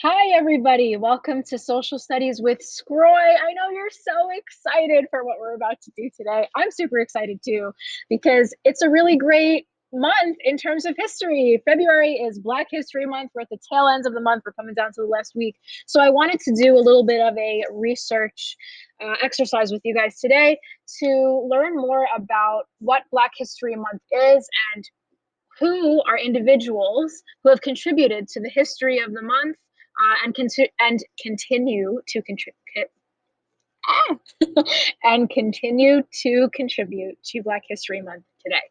Hi, everybody. Welcome to Social Studies with Scroy. I know you're so excited for what we're about to do today. I'm super excited too, because it's a really great month in terms of history. February is Black History Month. We're at the tail ends of the month. We're coming down to the last week. So I wanted to do a little bit of a research exercise with you guys today to learn more about what Black History Month is and who are individuals who have contributed to the history of the month and continue to contribute and continue to contribute to Black History Month today.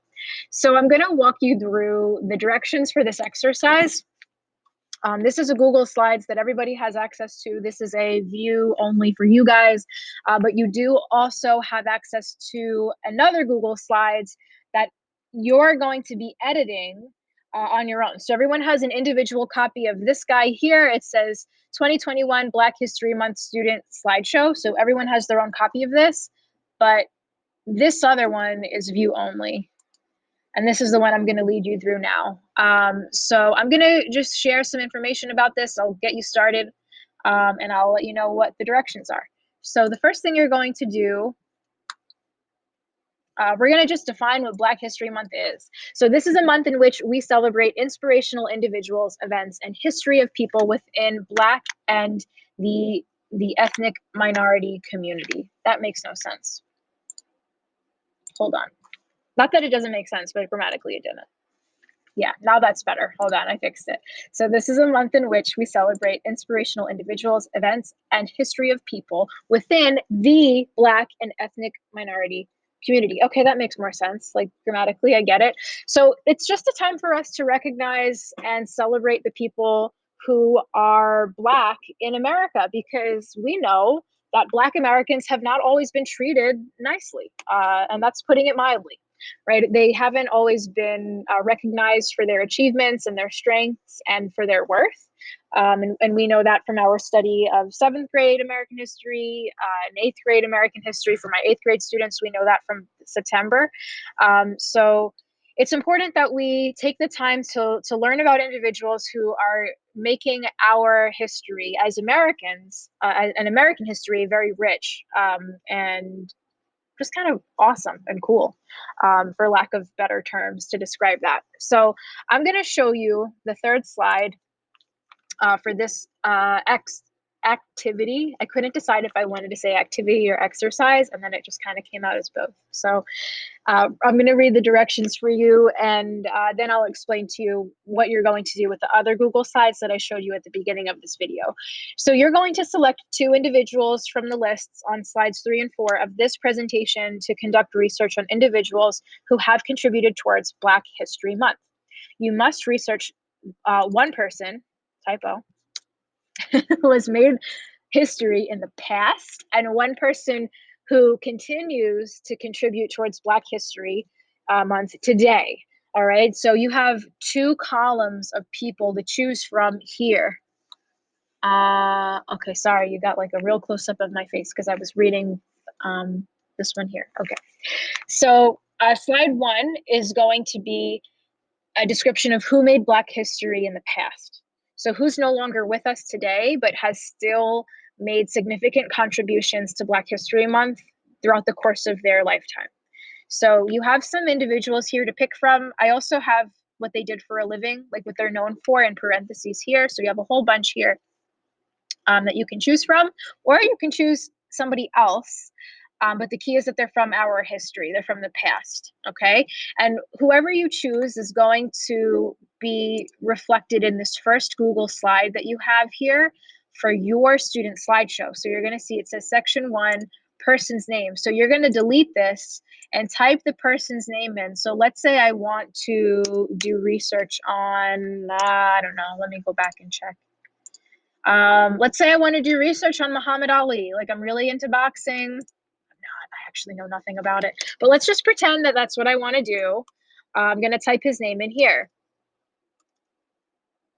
So I'm going to walk you through the directions for this exercise. This is a Google Slides that everybody has access to. This is a view only for you guys, but you do also have access to another Google Slides that you're going to be editing on your own. So everyone has an individual copy of this guy here. It says 2021 Black History Month Student Slideshow. So everyone has their own copy of this, but this other one is view only. And this is the one I'm going to lead you through now. So I'm going to just share some information about this. I'll get you started, and I'll let you know what the directions are. So the first thing you're going to do, we're going to just define what Black History Month is. So this is a month in which we celebrate inspirational individuals, events, and history of people within Black and the ethnic minority community. That makes no sense. Hold on. Not that it doesn't make sense, but grammatically it didn't. Yeah, now that's better. Hold on, I fixed it. So this is a month in which we celebrate inspirational individuals, events, and history of people within the Black and ethnic minority community. Okay, that makes more sense. Like grammatically, I get it. So it's just a time for us to recognize and celebrate the people who are Black in America, because we know that Black Americans have not always been treated nicely, and that's putting it mildly. Right? They haven't always been recognized for their achievements and their strengths and for their worth. And we know that from our study of seventh grade American history and eighth grade American history for my eighth grade students. We know that from September. So it's important that we take the time to learn about individuals who are making our history as Americans, and American history, very rich and just kind of awesome and cool, for lack of better terms to describe that. So I'm going to show you the third slide for this activity. I couldn't decide if I wanted to say activity or exercise, and then it just kind of came out as both. So I'm going to read the directions for you, and then I'll explain to you what you're going to do with the other Google Slides that I showed you at the beginning of this video. So you're going to select two individuals from the lists on slides 3 and 4 of this presentation to conduct research on individuals who have contributed towards Black History Month. You must research one person, typo, who has made history in the past, and one person who continues to contribute towards Black History Month today. All right, so you have two columns of people to choose from here. Okay, sorry, you got like a real close up of my face because I was reading this one here. Okay, so slide 1 is going to be a description of who made Black history in the past. So who's no longer with us today, but has still made significant contributions to Black History Month throughout the course of their lifetime. So you have some individuals here to pick from. I also have what they did for a living, like what they're known for in parentheses here. So you have a whole bunch here that you can choose from, or you can choose somebody else. But the key is that they're from our history, they're from the past, okay? And whoever you choose is going to be reflected in this first Google slide that you have here for your student slideshow. So you're gonna see it says section 1, person's name. So you're gonna delete this and type the person's name in. So let's say I want to do research on, I don't know, let me go back and check. Let's say I want to do research on Muhammad Ali. Like I'm really into boxing. I'm not, I actually know nothing about it. But let's just pretend that that's what I want to do. I'm going to type his name in here.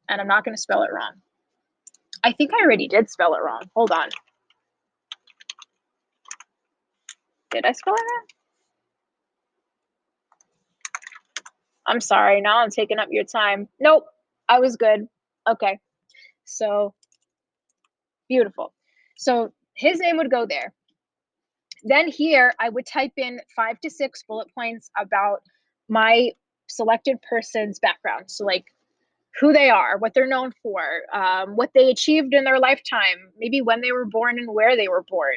And I'm not going to spell it wrong. I think I already did spell it wrong. Hold on. Did I spell it wrong? I'm sorry. Now I'm taking up your time. Nope. I was good. Okay. So Beautiful. So his name would go there. Then here, I would type in 5 to 6 bullet points about my selected person's background. So like who they are, what they're known for, what they achieved in their lifetime, maybe when they were born and where they were born,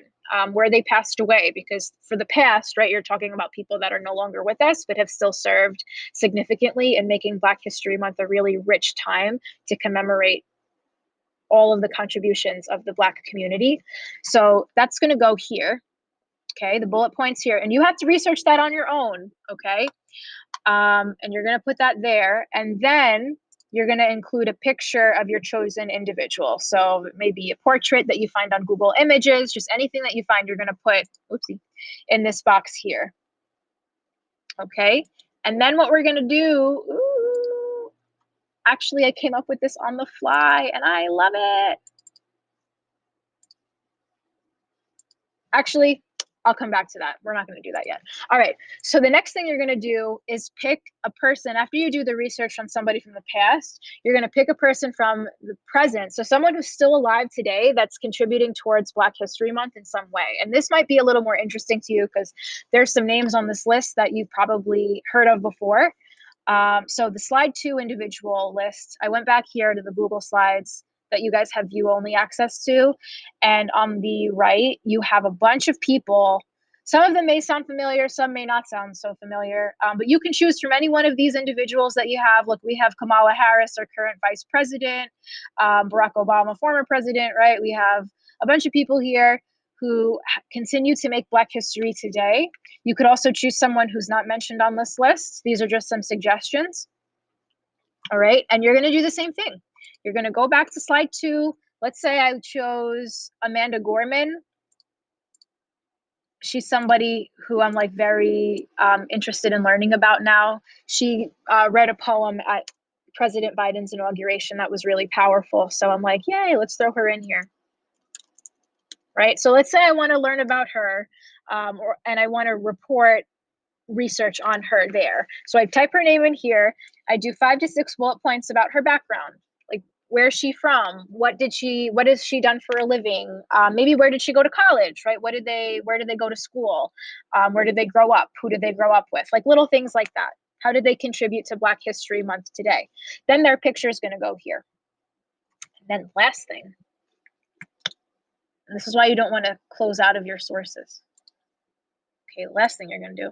where they passed away. Because for the past, right, you're talking about people that are no longer with us, but have still served significantly and making Black History Month a really rich time to commemorate all of the contributions of the Black community. So that's going to go here. Okay, the bullet points here. And you have to research that on your own. Okay. And you're going to put that there. And then you're going to include a picture of your chosen individual. So maybe a portrait that you find on Google Images, just anything that you find, you're going to put, oopsie, in this box here. Okay. And then what we're going to do, ooh, actually, I came up with this on the fly and I love it. Actually, I'll come back to that. We're not going to do that yet. All right. So the next thing you're going to do is pick a person. After you do the research on somebody from the past, you're going to pick a person from the present. So someone who's still alive today that's contributing towards Black History Month in some way. And this might be a little more interesting to you because there's some names on this list that you've probably heard of before. So the slide 2 individual list, I went back here to the Google Slides that you guys have view only access to. And on the right, you have a bunch of people. Some of them may sound familiar, some may not sound so familiar, but you can choose from any one of these individuals that you have. Look, we have Kamala Harris, our current vice president, Barack Obama, former president, right? We have a bunch of people here who continue to make Black history today. You could also choose someone who's not mentioned on this list. These are just some suggestions. All right, and you're going to do the same thing. You're going to go back to slide 2. Let's say I chose Amanda Gorman. She's somebody who I'm like very interested in learning about now. She read a poem at President Biden's inauguration that was really powerful. So I'm like, yay, let's throw her in here. Right. So let's say I want to learn about her and I want to report research on her there. So I type her name in here. I do 5 to 6 bullet points about her background. Like, where's she from? What has she done for a living? Maybe where did she go to college, right? Where did they go to school? Where did they grow up? Who did they grow up with? Like little things like that. How did they contribute to Black History Month today? Then their picture is going to go here. And then last thing, and this is why you don't want to close out of your sources. Okay, last thing you're going to do.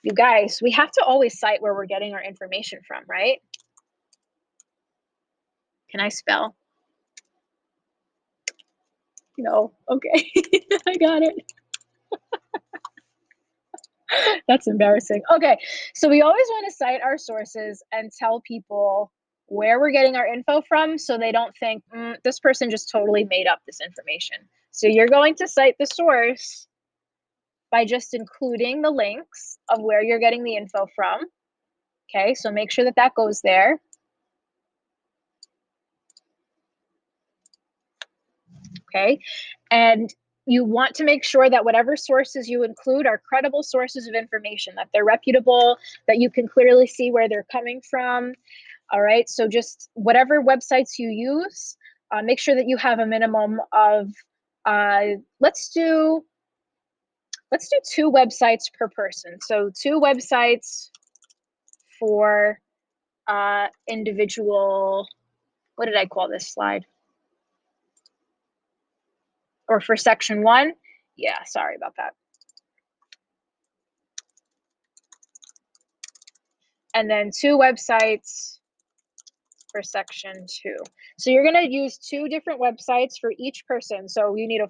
You guys, we have to always cite where we're getting our information from, right? Can I spell? No. Okay. I got it. That's embarrassing. Okay. So we always want to cite our sources and tell people where we're getting our info from so they don't think this person just totally made up this information. So you're going to cite the source by just including the links of where you're getting the info from. Okay. So make sure that that goes there. Okay. And you want to make sure that whatever sources you include are credible sources of information, that they're reputable, that you can clearly see where they're coming from. All right. So just whatever websites you use, make sure that you have a minimum of, let's do 2 websites per person. So 2 websites for individual, what did I call this slide? Or for section 1? Yeah, sorry about that. And then 2 websites for section 2. So you're going to use 2 different websites for each person. So you need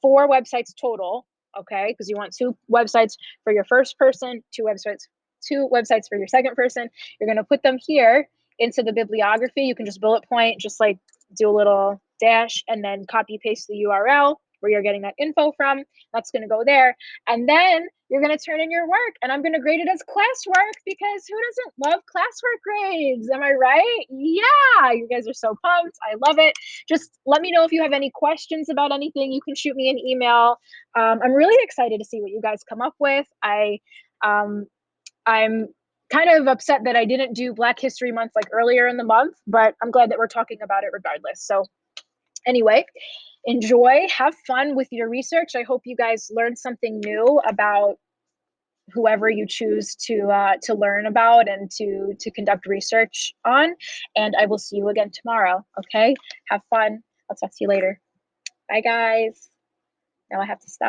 4 websites total, okay? Because you want 2 websites for your first person, 2 websites for your second person. You're going to put them here into the bibliography. You can just bullet point, just like do a little dash and then copy paste the URL where you're getting that info from. That's going to go there. And then you're going to turn in your work and I'm going to grade it as classwork because who doesn't love classwork grades? Am I right? Yeah, you guys are so pumped. I love it. Just let me know if you have any questions about anything. You can shoot me an email. I'm really excited to see what you guys come up with. I'm kind of upset that I didn't do Black History Month like earlier in the month, but I'm glad that we're talking about it regardless. So anyway, enjoy, have fun with your research. I hope you guys learned something new about whoever you choose to learn about and to conduct research on. And I will see you again tomorrow. Okay, have fun. I'll talk to you later. Bye, guys. Now I have to stop.